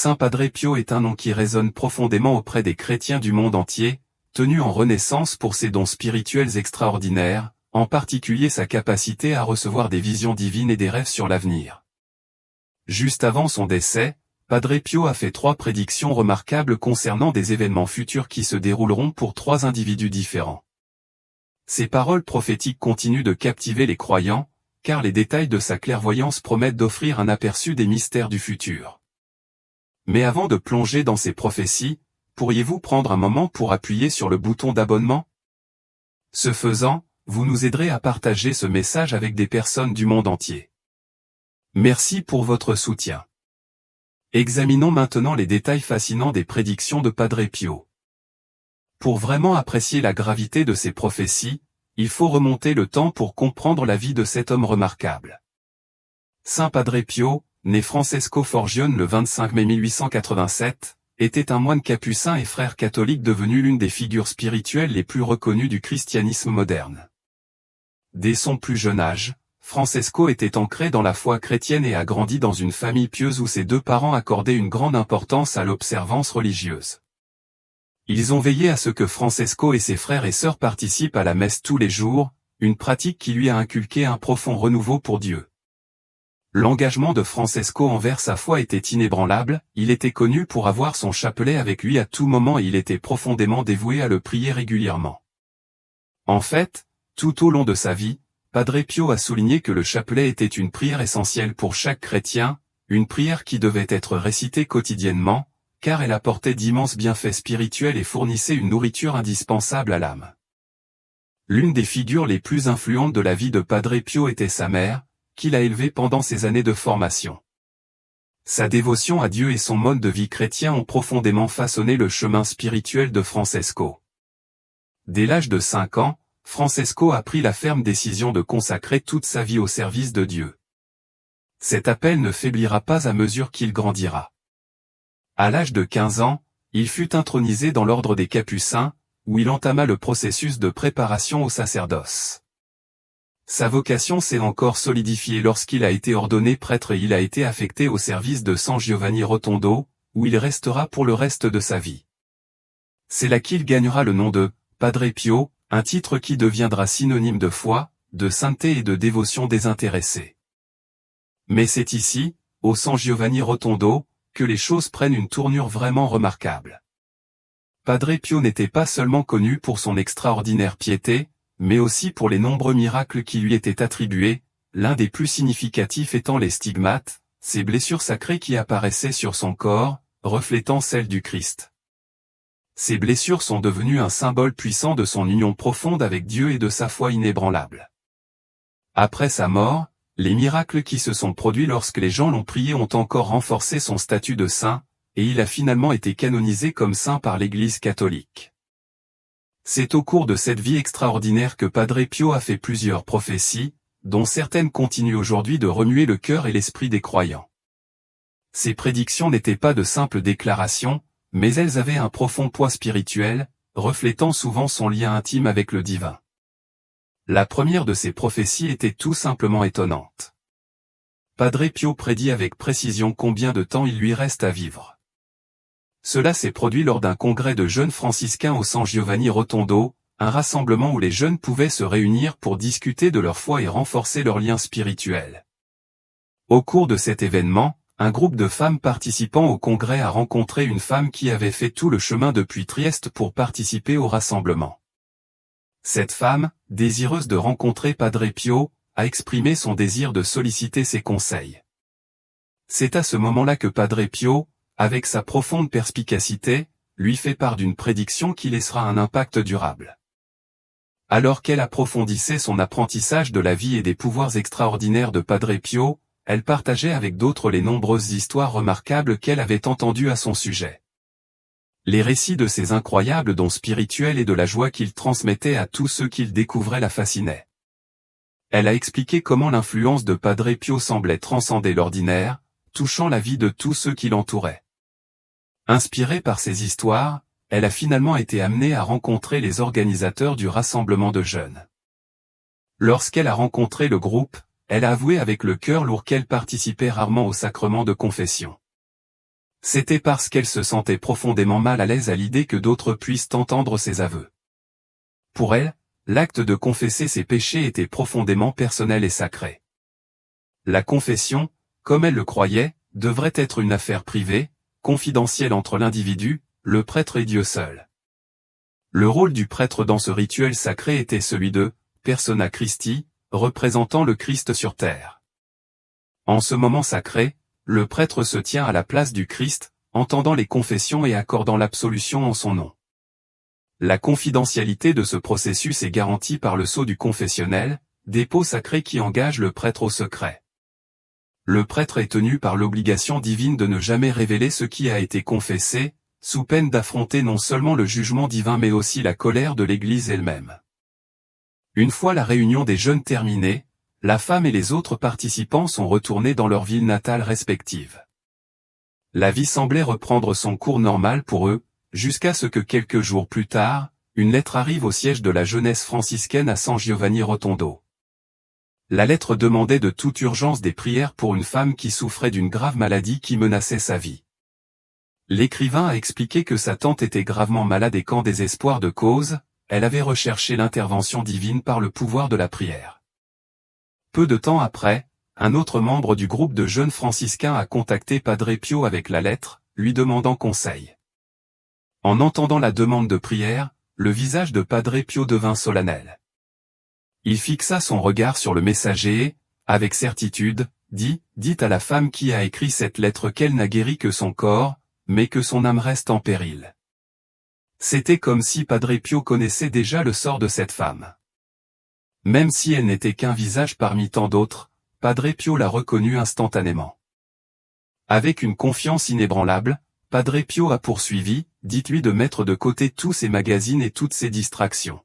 Saint Padre Pio est un nom qui résonne profondément auprès des chrétiens du monde entier, tenu en renaissance pour ses dons spirituels extraordinaires, en particulier sa capacité à recevoir des visions divines et des rêves sur l'avenir. Juste avant son décès, Padre Pio a fait 3 prédictions remarquables concernant des événements futurs qui se dérouleront pour 3 individus différents. Ces paroles prophétiques continuent de captiver les croyants, car les détails de sa clairvoyance promettent d'offrir un aperçu des mystères du futur. Mais avant de plonger dans ces prophéties, pourriez-vous prendre un moment pour appuyer sur le bouton d'abonnement? Ce faisant, vous nous aiderez à partager ce message avec des personnes du monde entier. Merci pour votre soutien. Examinons maintenant les détails fascinants des prédictions de Padre Pio. Pour vraiment apprécier la gravité de ces prophéties, il faut remonter le temps pour comprendre la vie de cet homme remarquable. Saint Padre Pio, né Francesco Forgione le 25 mai 1887, était un moine capucin et frère catholique devenu l'une des figures spirituelles les plus reconnues du christianisme moderne. Dès son plus jeune âge, Francesco était ancré dans la foi chrétienne et a grandi dans une famille pieuse où ses 2 parents accordaient une grande importance à l'observance religieuse. Ils ont veillé à ce que Francesco et ses frères et sœurs participent à la messe tous les jours, une pratique qui lui a inculqué un profond renouveau pour Dieu. L'engagement de Francesco envers sa foi était inébranlable, il était connu pour avoir son chapelet avec lui à tout moment et il était profondément dévoué à le prier régulièrement. En fait, tout au long de sa vie, Padre Pio a souligné que le chapelet était une prière essentielle pour chaque chrétien, une prière qui devait être récitée quotidiennement, car elle apportait d'immenses bienfaits spirituels et fournissait une nourriture indispensable à l'âme. L'une des figures les plus influentes de la vie de Padre Pio était sa mère, qui l'a élevé pendant ses années de formation. Sa dévotion à Dieu et son mode de vie chrétien ont profondément façonné le chemin spirituel de Francesco. Dès l'âge de 5 ans, Francesco a pris la ferme décision de consacrer toute sa vie au service de Dieu. Cet appel ne faiblira pas à mesure qu'il grandira. À l'âge de 15 ans, il fut intronisé dans l'ordre des Capucins, où il entama le processus de préparation au sacerdoce. Sa vocation s'est encore solidifiée lorsqu'il a été ordonné prêtre et il a été affecté au service de San Giovanni Rotondo, où il restera pour le reste de sa vie. C'est là qu'il gagnera le nom de Padre Pio, un titre qui deviendra synonyme de foi, de sainteté et de dévotion désintéressée. Mais c'est ici, au San Giovanni Rotondo, que les choses prennent une tournure vraiment remarquable. Padre Pio n'était pas seulement connu pour son extraordinaire piété, mais aussi pour les nombreux miracles qui lui étaient attribués, l'un des plus significatifs étant les stigmates, ces blessures sacrées qui apparaissaient sur son corps, reflétant celles du Christ. Ces blessures sont devenues un symbole puissant de son union profonde avec Dieu et de sa foi inébranlable. Après sa mort, les miracles qui se sont produits lorsque les gens l'ont prié ont encore renforcé son statut de saint, et il a finalement été canonisé comme saint par l'Église catholique. C'est au cours de cette vie extraordinaire que Padre Pio a fait plusieurs prophéties, dont certaines continuent aujourd'hui de remuer le cœur et l'esprit des croyants. Ces prédictions n'étaient pas de simples déclarations, mais elles avaient un profond poids spirituel, reflétant souvent son lien intime avec le divin. La première de ces prophéties était tout simplement étonnante. Padre Pio prédit avec précision combien de temps il lui reste à vivre. Cela s'est produit lors d'un congrès de jeunes franciscains au San Giovanni Rotondo, un rassemblement où les jeunes pouvaient se réunir pour discuter de leur foi et renforcer leurs liens spirituels. Au cours de cet événement, un groupe de femmes participant au congrès a rencontré une femme qui avait fait tout le chemin depuis Trieste pour participer au rassemblement. Cette femme, désireuse de rencontrer Padre Pio, a exprimé son désir de solliciter ses conseils. C'est à ce moment-là que Padre Pio, avec sa profonde perspicacité, lui fait part d'une prédiction qui laissera un impact durable. Alors qu'elle approfondissait son apprentissage de la vie et des pouvoirs extraordinaires de Padre Pio, elle partageait avec d'autres les nombreuses histoires remarquables qu'elle avait entendues à son sujet. Les récits de ces incroyables dons spirituels et de la joie qu'il transmettait à tous ceux qu'il découvrait la fascinaient. Elle a expliqué comment l'influence de Padre Pio semblait transcender l'ordinaire, touchant la vie de tous ceux qui l'entouraient. Inspirée par ces histoires, elle a finalement été amenée à rencontrer les organisateurs du rassemblement de jeunes. Lorsqu'elle a rencontré le groupe, elle a avoué avec le cœur lourd qu'elle participait rarement au sacrement de confession. C'était parce qu'elle se sentait profondément mal à l'aise à l'idée que d'autres puissent entendre ses aveux. Pour elle, l'acte de confesser ses péchés était profondément personnel et sacré. La confession, comme elle le croyait, devrait être une affaire privée, confidentielle entre l'individu, le prêtre et Dieu seul. Le rôle du prêtre dans ce rituel sacré était celui de persona Christi, représentant le Christ sur terre. En ce moment sacré, le prêtre se tient à la place du Christ, entendant les confessions et accordant l'absolution en son nom. La confidentialité de ce processus est garantie par le sceau du confessionnel, dépôt sacré qui engage le prêtre au secret. Le prêtre est tenu par l'obligation divine de ne jamais révéler ce qui a été confessé, sous peine d'affronter non seulement le jugement divin mais aussi la colère de l'Église elle-même. Une fois la réunion des jeunes terminée, la femme et les autres participants sont retournés dans leurs villes natales respectives. La vie semblait reprendre son cours normal pour eux, jusqu'à ce que quelques jours plus tard, une lettre arrive au siège de la jeunesse franciscaine à San Giovanni Rotondo. La lettre demandait de toute urgence des prières pour une femme qui souffrait d'une grave maladie qui menaçait sa vie. L'écrivain a expliqué que sa tante était gravement malade et qu'en désespoir de cause, elle avait recherché l'intervention divine par le pouvoir de la prière. Peu de temps après, un autre membre du groupe de jeunes franciscains a contacté Padre Pio avec la lettre, lui demandant conseil. En entendant la demande de prière, le visage de Padre Pio devint solennel. Il fixa son regard sur le messager et, avec certitude, dit à la femme qui a écrit cette lettre qu'elle n'a guéri que son corps, mais que son âme reste en péril. C'était comme si Padre Pio connaissait déjà le sort de cette femme. Même si elle n'était qu'un visage parmi tant d'autres, Padre Pio l'a reconnue instantanément. Avec une confiance inébranlable, Padre Pio a poursuivi, dites-lui de mettre de côté tous ses magazines et toutes ses distractions.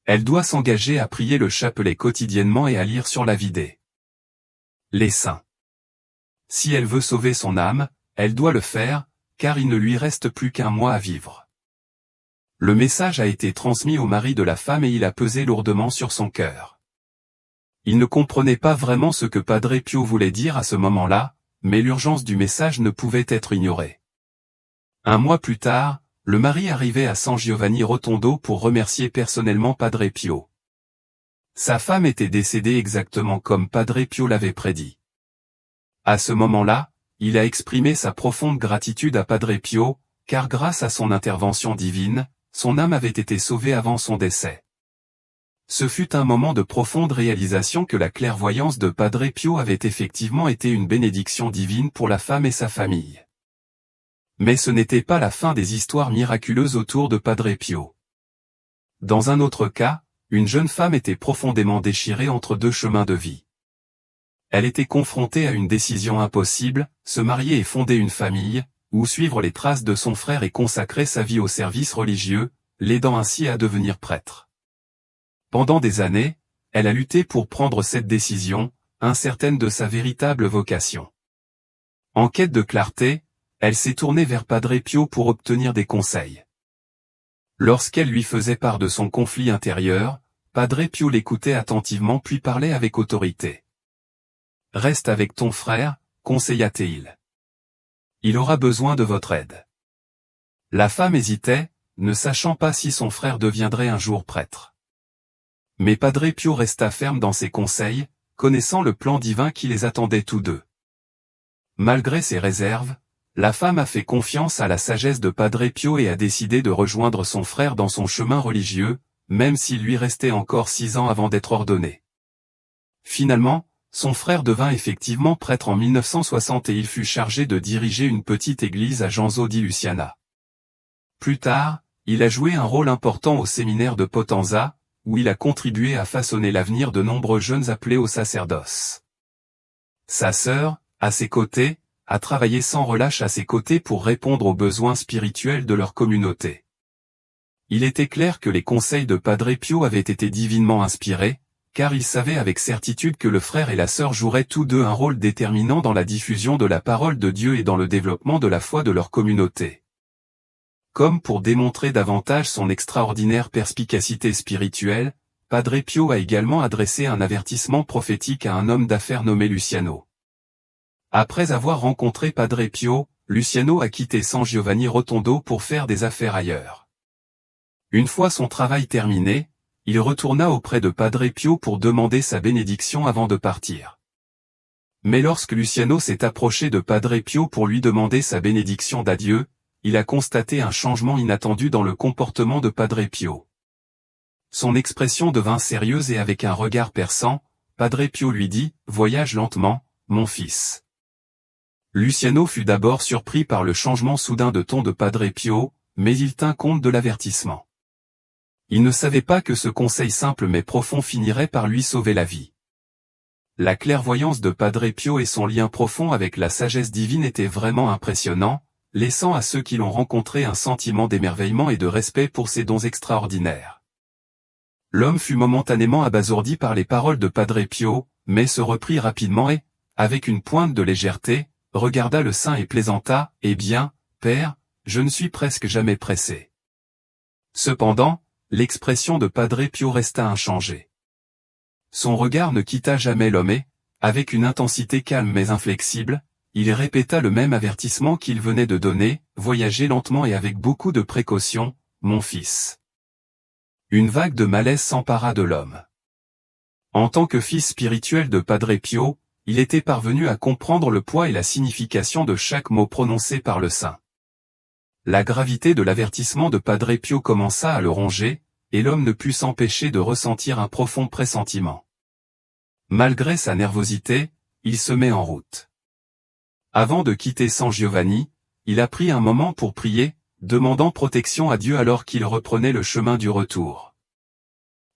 Elle doit s'engager à prier le chapelet quotidiennement et à lire sur la vie les saints. Si elle veut sauver son âme, elle doit le faire, car il ne lui reste plus qu'un mois à vivre. Le message a été transmis au mari de la femme et il a pesé lourdement sur son cœur. Il ne comprenait pas vraiment ce que Padre Pio voulait dire à ce moment-là, mais l'urgence du message ne pouvait être ignorée. Un mois plus tard, le mari arrivait à San Giovanni Rotondo pour remercier personnellement Padre Pio. Sa femme était décédée exactement comme Padre Pio l'avait prédit. À ce moment-là, il a exprimé sa profonde gratitude à Padre Pio, car grâce à son intervention divine, son âme avait été sauvée avant son décès. Ce fut un moment de profonde réalisation que la clairvoyance de Padre Pio avait effectivement été une bénédiction divine pour la femme et sa famille. Mais ce n'était pas la fin des histoires miraculeuses autour de Padre Pio. Dans un autre cas, une jeune femme était profondément déchirée entre deux chemins de vie. Elle était confrontée à une décision impossible, se marier et fonder une famille, ou suivre les traces de son frère et consacrer sa vie au service religieux, l'aidant ainsi à devenir prêtre. Pendant des années, elle a lutté pour prendre cette décision, incertaine de sa véritable vocation. En quête de clarté, elle s'est tournée vers Padre Pio pour obtenir des conseils. Lorsqu'elle lui faisait part de son conflit intérieur, Padre Pio l'écoutait attentivement puis parlait avec autorité. « Reste avec ton frère », conseilla-t-il. Il aura besoin de votre aide. La femme hésitait, ne sachant pas si son frère deviendrait un jour prêtre. Mais Padre Pio resta ferme dans ses conseils, connaissant le plan divin qui les attendait tous deux. Malgré ses réserves, la femme a fait confiance à la sagesse de Padre Pio et a décidé de rejoindre son frère dans son chemin religieux, même s'il lui restait encore 6 ans avant d'être ordonné. Finalement, son frère devint effectivement prêtre en 1960 et il fut chargé de diriger une petite église à Janzo di Luciana. Plus tard, il a joué un rôle important au séminaire de Potenza, où il a contribué à façonner l'avenir de nombreux jeunes appelés au sacerdoce. Sa sœur, à ses côtés, a travaillé sans relâche à ses côtés pour répondre aux besoins spirituels de leur communauté. Il était clair que les conseils de Padre Pio avaient été divinement inspirés, car il savait avec certitude que le frère et la sœur joueraient tous deux un rôle déterminant dans la diffusion de la parole de Dieu et dans le développement de la foi de leur communauté. Comme pour démontrer davantage son extraordinaire perspicacité spirituelle, Padre Pio a également adressé un avertissement prophétique à un homme d'affaires nommé Luciano. Après avoir rencontré Padre Pio, Luciano a quitté San Giovanni Rotondo pour faire des affaires ailleurs. Une fois son travail terminé, il retourna auprès de Padre Pio pour demander sa bénédiction avant de partir. Mais lorsque Luciano s'est approché de Padre Pio pour lui demander sa bénédiction d'adieu, il a constaté un changement inattendu dans le comportement de Padre Pio. Son expression devint sérieuse et avec un regard perçant, Padre Pio lui dit « Voyage lentement, mon fils ». Luciano fut d'abord surpris par le changement soudain de ton de Padre Pio, mais il tint compte de l'avertissement. Il ne savait pas que ce conseil simple mais profond finirait par lui sauver la vie. La clairvoyance de Padre Pio et son lien profond avec la sagesse divine étaient vraiment impressionnants, laissant à ceux qui l'ont rencontré un sentiment d'émerveillement et de respect pour ses dons extraordinaires. L'homme fut momentanément abasourdi par les paroles de Padre Pio, mais se reprit rapidement et, avec une pointe de légèreté, regarda le saint et plaisanta « Eh bien, père, je ne suis presque jamais pressé. » Cependant, l'expression de Padre Pio resta inchangée. Son regard ne quitta jamais l'homme et, avec une intensité calme mais inflexible, il répéta le même avertissement qu'il venait de donner, « Voyagez lentement et avec beaucoup de précaution, mon fils. » Une vague de malaise s'empara de l'homme. En tant que fils spirituel de Padre Pio, il était parvenu à comprendre le poids et la signification de chaque mot prononcé par le saint. La gravité de l'avertissement de Padre Pio commença à le ronger, et l'homme ne put s'empêcher de ressentir un profond pressentiment. Malgré sa nervosité, il se met en route. Avant de quitter San Giovanni, il a pris un moment pour prier, demandant protection à Dieu alors qu'il reprenait le chemin du retour.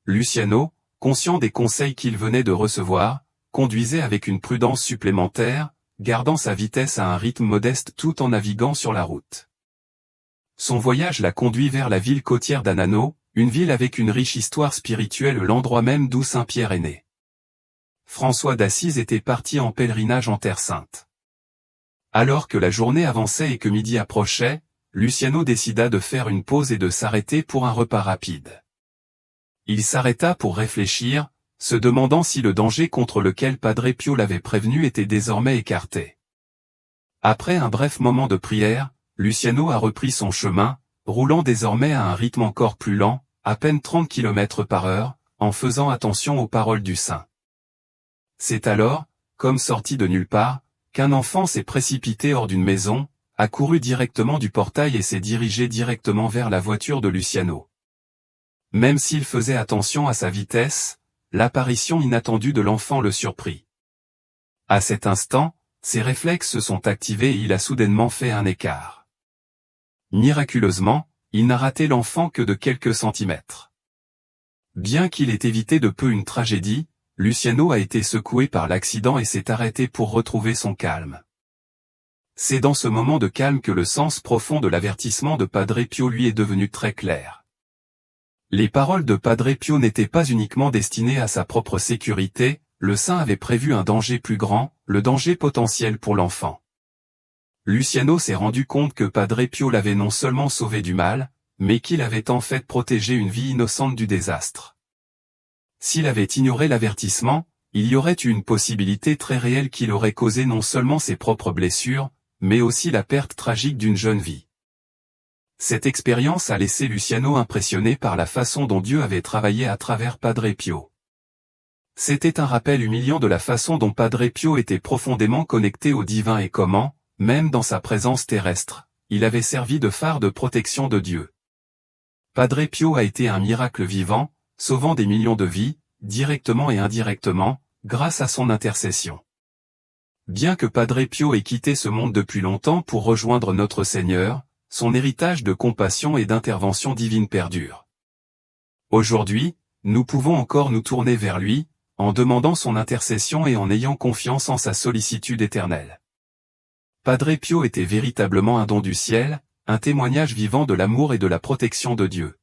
Luciano, conscient des conseils qu'il venait de recevoir, conduisait avec une prudence supplémentaire, gardant sa vitesse à un rythme modeste tout en naviguant sur la route. Son voyage l'a conduit vers la ville côtière d'Annano, une ville avec une riche histoire spirituelle, l'endroit même d'où Saint Pierre est né. François d'Assise était parti en pèlerinage en Terre Sainte. Alors que la journée avançait et que midi approchait, Luciano décida de faire une pause et de s'arrêter pour un repas rapide. Il s'arrêta pour réfléchir, se demandant si le danger contre lequel Padre Pio l'avait prévenu était désormais écarté. Après un bref moment de prière, Luciano a repris son chemin, roulant désormais à un rythme encore plus lent, à peine 30 km/h, en faisant attention aux paroles du saint. C'est alors, comme sorti de nulle part, qu'un enfant s'est précipité hors d'une maison, a couru directement du portail et s'est dirigé directement vers la voiture de Luciano. Même s'il faisait attention à sa vitesse, l'apparition inattendue de l'enfant le surprit. À cet instant, ses réflexes se sont activés et il a soudainement fait un écart. Miraculeusement, il n'a raté l'enfant que de quelques centimètres. Bien qu'il ait évité de peu une tragédie, Luciano a été secoué par l'accident et s'est arrêté pour retrouver son calme. C'est dans ce moment de calme que le sens profond de l'avertissement de Padre Pio lui est devenu très clair. Les paroles de Padre Pio n'étaient pas uniquement destinées à sa propre sécurité, le saint avait prévu un danger plus grand, le danger potentiel pour l'enfant. Luciano s'est rendu compte que Padre Pio l'avait non seulement sauvé du mal, mais qu'il avait en fait protégé une vie innocente du désastre. S'il avait ignoré l'avertissement, il y aurait eu une possibilité très réelle qu'il aurait causé non seulement ses propres blessures, mais aussi la perte tragique d'une jeune vie. Cette expérience a laissé Luciano impressionné par la façon dont Dieu avait travaillé à travers Padre Pio. C'était un rappel humiliant de la façon dont Padre Pio était profondément connecté au divin et comment, même dans sa présence terrestre, il avait servi de phare de protection de Dieu. Padre Pio a été un miracle vivant, sauvant des millions de vies, directement et indirectement, grâce à son intercession. Bien que Padre Pio ait quitté ce monde depuis longtemps pour rejoindre notre Seigneur, son héritage de compassion et d'intervention divine perdure. Aujourd'hui, nous pouvons encore nous tourner vers lui, en demandant son intercession et en ayant confiance en sa sollicitude éternelle. Padre Pio était véritablement un don du ciel, un témoignage vivant de l'amour et de la protection de Dieu.